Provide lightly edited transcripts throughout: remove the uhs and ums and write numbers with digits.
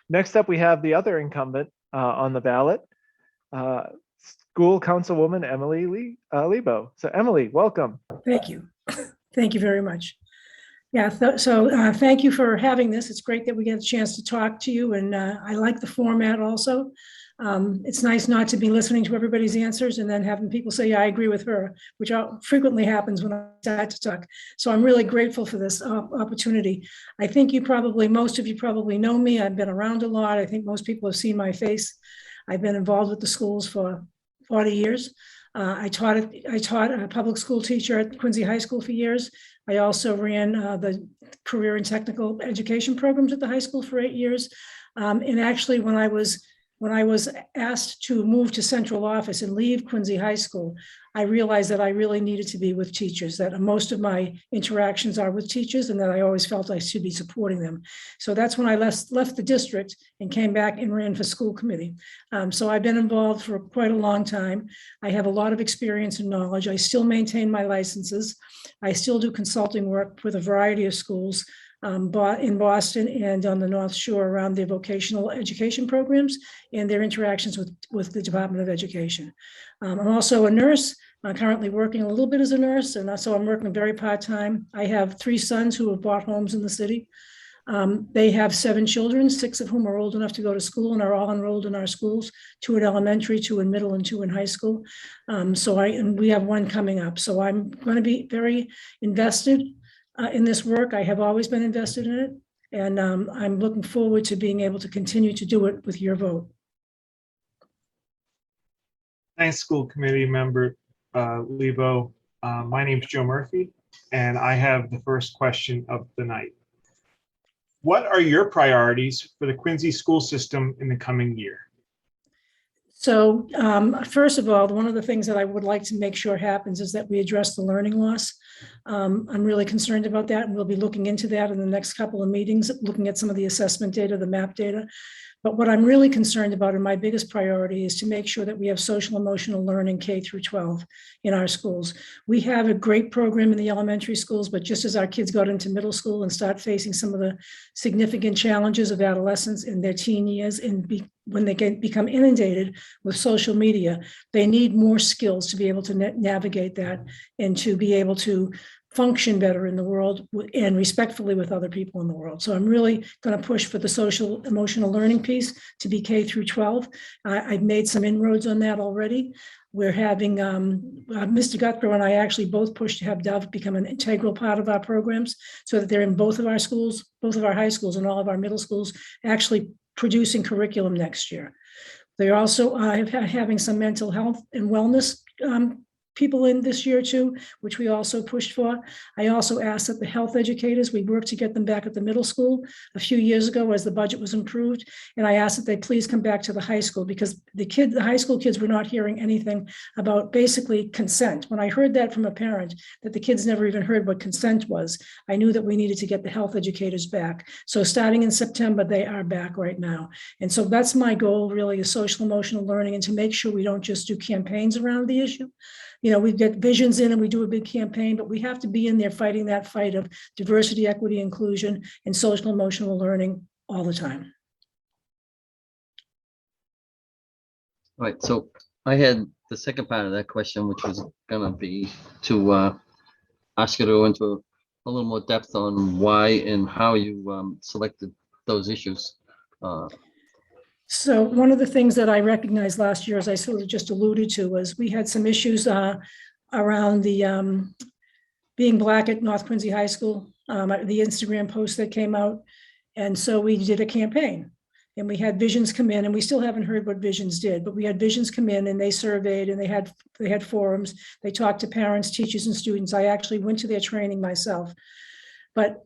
Next up, we have the other incumbent on the ballot, School Councilwoman Emily Lebo. So Emily, welcome. Thank you. Thank you very much. Yeah, thank you for having this. It's great that we get a chance to talk to you, and I like the format also. It's nice not to be listening to everybody's answers and then having people say, yeah, I agree with her, which frequently happens when I start to talk. So I'm really grateful for this opportunity. I think most of you probably know me. I've been around a lot. I think most people have seen my face. I've been involved with the schools for 40 years. I taught a public school teacher at Quincy High School for years. I also ran the career and technical education programs at the high school for 8 years. And actually, when I was asked to move to central office and leave Quincy High School, I realized that I really needed to be with teachers, that most of my interactions are with teachers, and that I always felt I should be supporting them. So that's when I left the district and came back and ran for school committee. So I've been involved for quite a long time. I have a lot of experience and knowledge. I still maintain my licenses. I still do consulting work with a variety of schools in Boston and on the North Shore around their vocational education programs and their interactions with the Department of Education. I'm also a nurse. I'm currently working a little bit as a nurse, and so I'm working very part-time. I have 3 sons who have bought homes in the city. They have 7 children, 6 of whom are old enough to go to school and are all enrolled in our schools, 2 in elementary, 2 in middle, and 2 in high school. And we have 1 coming up. So I'm going to be very invested in this work. I have always been invested in it, and I'm looking forward to being able to continue to do it with your vote. Thanks, School Committee Member Lebo. My name is Joe Murphy, and I have the first question of the night. What are your priorities for the Quincy school system in the coming year? So first of all, one of the things that I would like to make sure happens is that we address the learning loss. I'm really concerned about that, and we'll be looking into that in the next couple of meetings, looking at some of the assessment data, the MAP data. But what I'm really concerned about, and my biggest priority, is to make sure that we have social emotional learning K through 12 in our schools. We have a great program in the elementary schools, but just as our kids got into middle school and start facing some of the significant challenges of adolescence in their teen years, and when they become inundated with social media, they need more skills to be able to navigate that and to be able to function better in the world and respectfully with other people in the world. So I'm really going to push for the social emotional learning piece to be K through 12. I've made some inroads on that already. We're having Mr. Guthrow and I actually both pushed to have Dove become an integral part of our programs so that they're in both of our schools, both of our high schools and all of our middle schools, actually producing curriculum next year. They're also having some mental health and wellness people in this year too, which we also pushed for. I also asked that the health educators, we worked to get them back at the middle school a few years ago as the budget was improved. And I asked that they please come back to the high school, because the high school kids were not hearing anything about basically consent. When I heard that from a parent, that the kids never even heard what consent was, I knew that we needed to get the health educators back. So starting in September, they are back right now. And so that's my goal, really, is social emotional learning, and to make sure we don't just do campaigns around the issue. You know, we get visions in and we do a big campaign, but we have to be in there fighting that fight of diversity, equity, inclusion, and social emotional learning all the time. All right, so I had the second part of that question, which was going to be to ask you to go into a little more depth on why and how you selected those issues. So one of the things that I recognized last year, as I sort of just alluded to, was we had some issues around the being Black at North Quincy High School, the Instagram post that came out. And so we did a campaign, and we had Visions come in, and we still haven't heard what Visions did, but we had Visions come in and they surveyed, and they had forums. They talked to parents, teachers, and students. I actually went to their training myself. But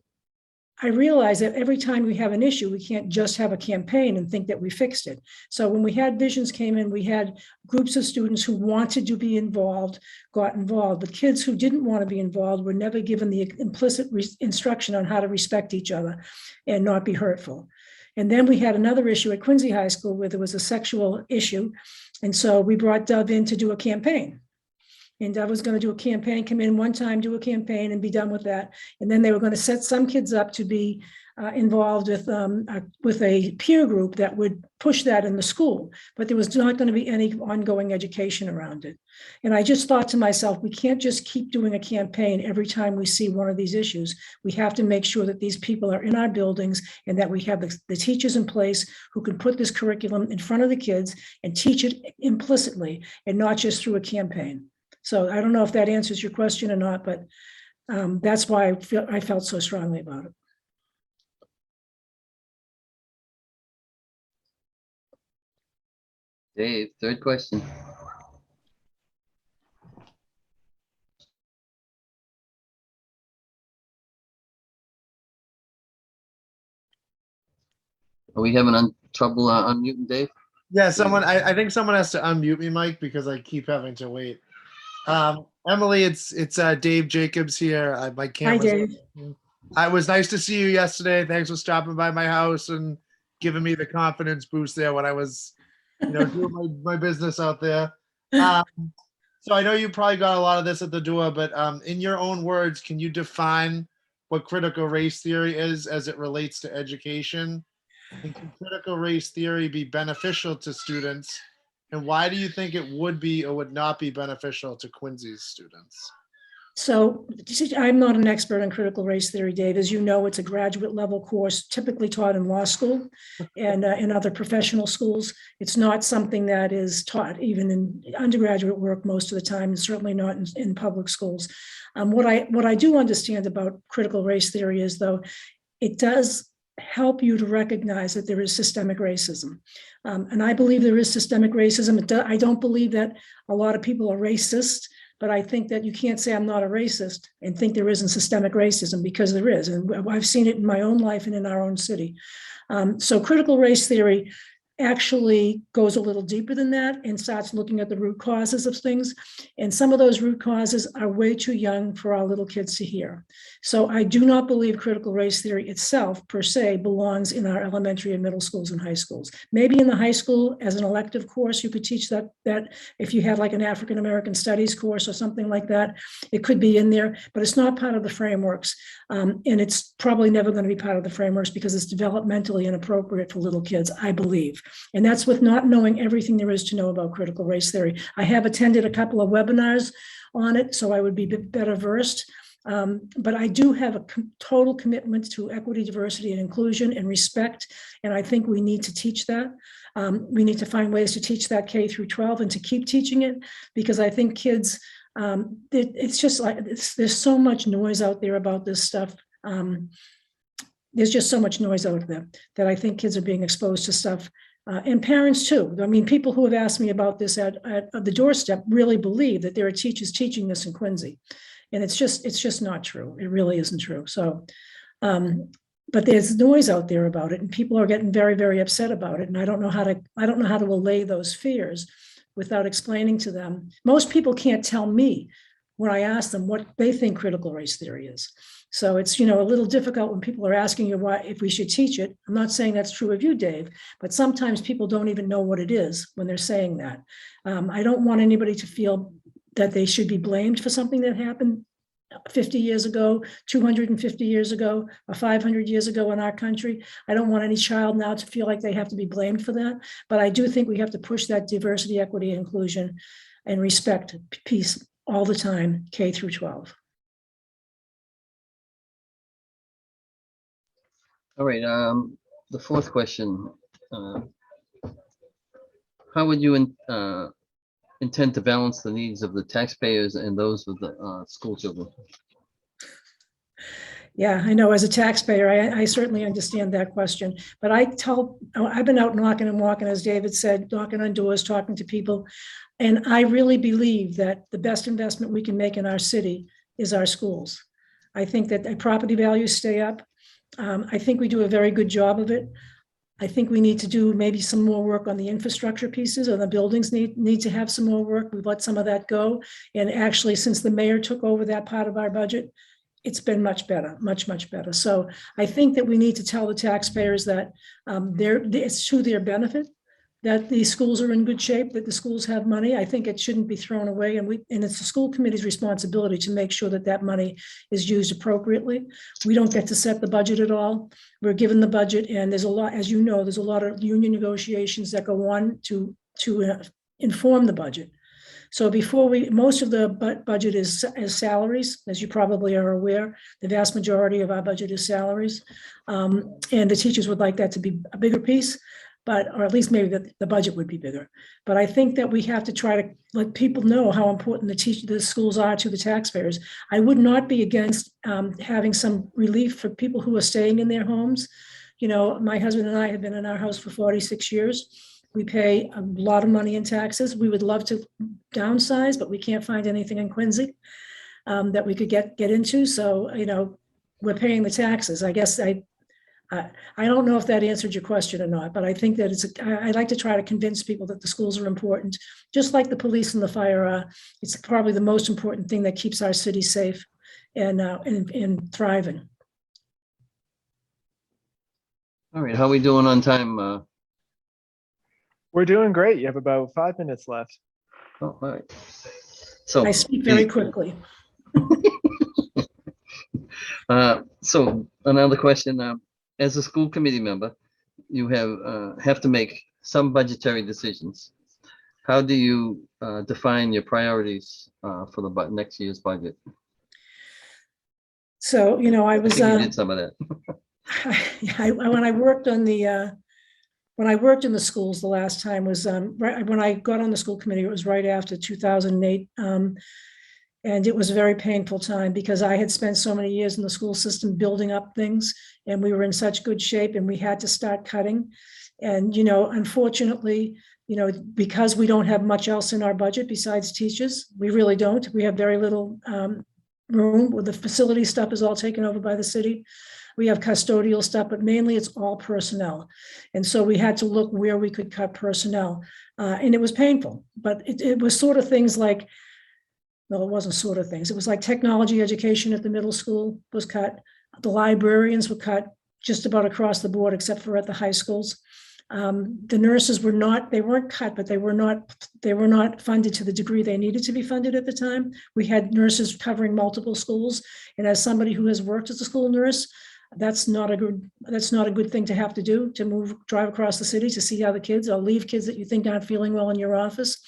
I realized that every time we have an issue, we can't just have a campaign and think that we fixed it. So when we had Visions came in, we had groups of students who wanted to be involved, got involved, but kids who didn't want to be involved were never given the implicit instruction on how to respect each other and not be hurtful. And then we had another issue at Quincy High School where there was a sexual issue. And so we brought Dove in to do a campaign. And I was going to do a campaign, come in one time, do a campaign and be done with that. And then they were going to set some kids up to be involved with a peer group that would push that in the school, but there was not going to be any ongoing education around it. And I just thought to myself, we can't just keep doing a campaign every time we see one of these issues. We have to make sure that these people are in our buildings and that we have the teachers in place who can put this curriculum in front of the kids and teach it implicitly and not just through a campaign. So I don't know if that answers your question or not, but that's why I felt so strongly about it. Dave, third question. Are we having trouble unmuting Dave? Yeah, I think someone has to unmute me, Mike, because I keep having to wait. Emily, it's Dave Jacobs here. My Hi, camera's Dave. It was nice to see you yesterday. Thanks for stopping by my house and giving me the confidence boost there when I was, doing my business out there. So I know you probably got a lot of this at the door, but in your own words, can you define what critical race theory is as it relates to education? And can critical race theory be beneficial to students? And why do you think it would be or would not be beneficial to Quincy's students? So I'm not an expert on critical race theory, Dave. As you know, it's a graduate level course typically taught in law school and in other professional schools. It's not something that is taught even in undergraduate work most of the time, and certainly not in public schools. What I do understand about critical race theory is, though, it does help you to recognize that there is systemic racism. And I believe there is systemic racism. I don't believe that a lot of people are racist, but I think that you can't say I'm not a racist and think there isn't systemic racism, because there is. And I've seen it in my own life and in our own city. So critical race theory actually goes a little deeper than that and starts looking at the root causes of things. And some of those root causes are way too young for our little kids to hear. So I do not believe critical race theory itself per se belongs in our elementary and middle schools and high schools. Maybe in the high school as an elective course, you could teach that if you had like an African-American studies course or something like that, it could be in there, but it's not part of the frameworks. And it's probably never going to be part of the frameworks because it's developmentally inappropriate for little kids, I believe. And that's with not knowing everything there is to know about critical race theory. I have attended a couple of webinars on it, so I would be better versed. But I do have a total commitment to equity, diversity, and inclusion and respect. And I think we need to teach that. We need to find ways to teach that K through 12 and to keep teaching it, because I think kids, it's just like, there's so much noise out there about this stuff. There's just so much noise out there that I think kids are being exposed to stuff. And parents too. I mean, people who have asked me about this at the doorstep really believe that there are teachers teaching this in Quincy. And it's just not true. It really isn't true. So, but there's noise out there about it, and people are getting very, very upset about it. And I don't know how to allay those fears without explaining to them. Most people can't tell me when I ask them what they think critical race theory is. So it's, a little difficult when people are asking you why, if we should teach it. I'm not saying that's true of you, Dave, but sometimes people don't even know what it is when they're saying that. I don't want anybody to feel that they should be blamed for something that happened 50 years ago, 250 years ago, or 500 years ago in our country. I don't want any child now to feel like they have to be blamed for that. But I do think we have to push that diversity, equity, inclusion, and respect piece all the time, K through 12. All right, the fourth question. How would you intend to balance the needs of the taxpayers and those of the school children? Yeah, I know. As a taxpayer, I certainly understand that question. But I've been out knocking and walking, as David said, knocking on doors, talking to people. And I really believe that the best investment we can make in our city is our schools. I think that the property values stay up. I think we do a very good job of it. I think we need to do maybe some more work on the infrastructure pieces, or the buildings need to have some more work. We've let some of that go. And actually, since the mayor took over that part of our budget, it's been much better, much, much better. So I think that we need to tell the taxpayers that it's to their benefit that the schools are in good shape, that the schools have money. I think it shouldn't be thrown away, and it's the school committee's responsibility to make sure that that money is used appropriately. We don't get to set the budget at all. We're given the budget, and there's a lot, as you know, there's a lot of union negotiations that go on to inform the budget. So most of the budget is salaries, as you probably are aware. The vast majority of our budget is salaries. And the teachers would like that to be a bigger piece, or at least maybe the budget would be bigger. But I think that we have to try to let people know how important the schools are to the taxpayers. I would not be against having some relief for people who are staying in their homes. You know, my husband and I have been in our house for 46 years. We pay a lot of money in taxes. We would love to downsize, but we can't find anything in Quincy that we could get into. So, you know, we're paying the taxes. I guess I don't know if that answered your question or not, but I think that I'd like to try to convince people that the schools are important, just like the police and the fire are. It's probably the most important thing that keeps our city safe and thriving. All right, how are we doing on time? We're doing great. You have about 5 minutes left. Oh, all right. So I speak very quickly. So another question, as a school committee member, you have to make some budgetary decisions. How do you define your priorities for the next year's budget? So, you know, I was, think you did some of that. when I worked in the schools the last time was right when I got on the school committee, it was right after 2008. And it was a very painful time because I had spent so many years in the school system building up things, and we were in such good shape, and we had to start cutting. And, you know, unfortunately, you know, because we don't have much else in our budget besides teachers, we really don't. We have very little room where the facility stuff is all taken over by the city. We have custodial stuff, but mainly it's all personnel. And so we had to look where we could cut personnel. And it was painful, but it was sort of things like, no, it wasn't sort of things. It was like technology education at the middle school was cut. The librarians were cut just about across the board, except for at the high schools. The nurses they weren't cut, but they were not funded to the degree they needed to be funded at the time. We had nurses covering multiple schools. And as somebody who has worked as a school nurse, that's not a good thing to have to do, to drive across the city to see how the kids, or leave kids that you think aren't feeling well in your office.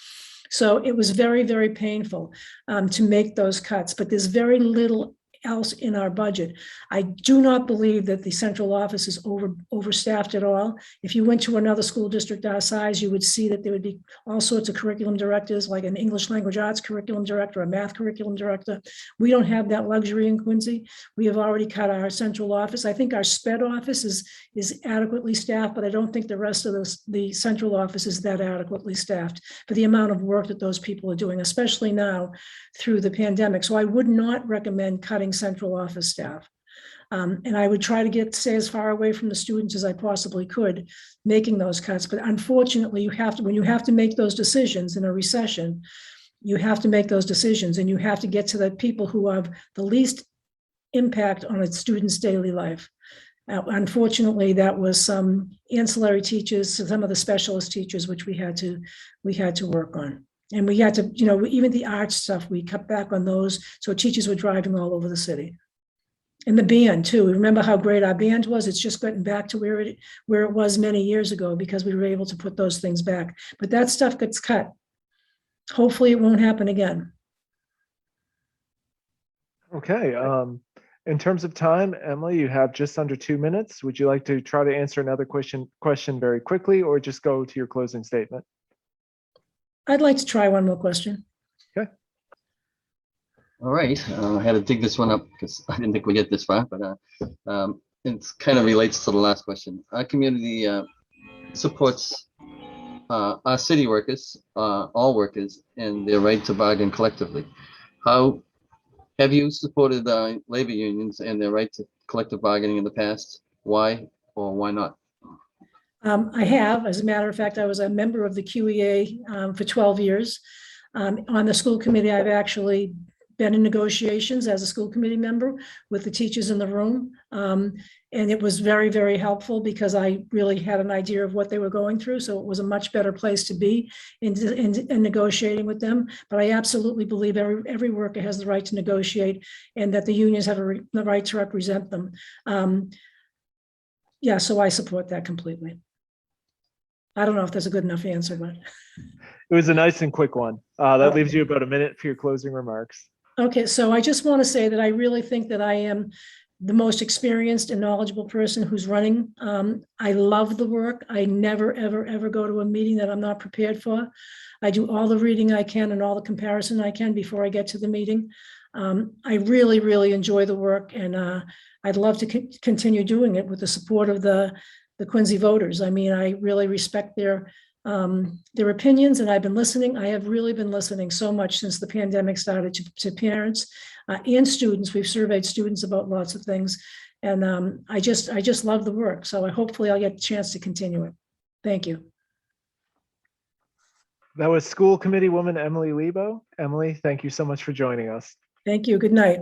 So it was very, very painful to make those cuts, but there's very little else in our budget. I do not believe that the central office is overstaffed at all. If you went to another school district our size, you would see that there would be all sorts of curriculum directors, like an English language arts curriculum director, a math curriculum director. We don't have that luxury in Quincy. We have already cut our central office. I think our SPED office is adequately staffed, but I don't think the rest of the central office is that adequately staffed for the amount of work that those people are doing, especially now through the pandemic. So I would not recommend cutting central office staff. And I would try to stay as far away from the students as I possibly could, making those cuts. But unfortunately, when you have to make those decisions in a recession, you have to make those decisions, and you have to get to the people who have the least impact on a student's daily life. Unfortunately, that was some ancillary teachers, some of the specialist teachers, which we had to work on. And we had to, you know, even the art stuff, we cut back on those. So teachers were driving all over the city. And the band too. Remember how great our band was? It's just gotten back to where it was many years ago because we were able to put those things back. But that stuff gets cut. Hopefully it won't happen again. Okay. In terms of time, Emily, you have just under 2 minutes. Would you like to try to answer another question very quickly, or just go to your closing statement? I'd like to try one more question. Okay. All right, I had to dig this one up because I didn't think we'd get this far, but it kind of relates to the last question. Our community supports our city workers, all workers, and their right to bargain collectively. How have you supported labor unions and their right to collective bargaining in the past? Why or why not? I have. As a matter of fact, I was a member of the QEA for 12 years. On the school committee, I've actually been in negotiations as a school committee member with the teachers in the room. And it was very, very helpful because I really had an idea of what they were going through. So it was a much better place to be in negotiating with them. But I absolutely believe every worker has the right to negotiate and that the unions have the right to represent them. Yeah, so I support that completely. I don't know if that's a good enough answer, but. It was a nice and quick one. That leaves you about a minute for your closing remarks. Okay, so I just want to say that I really think that I am the most experienced and knowledgeable person who's running. I love the work. I never, ever, ever go to a meeting that I'm not prepared for. I do all the reading I can and all the comparison I can before I get to the meeting. I really, really enjoy the work, and I'd love to continue doing it with the support of the Quincy voters. I mean, I really respect their opinions, and I've been listening. I have really been listening so much since the pandemic started to parents and students. We've surveyed students about lots of things, and I just love the work. So hopefully I'll get a chance to continue it. Thank you. That was School Committee woman Emily Lebo. Emily, thank you so much for joining us. Thank you. Good night.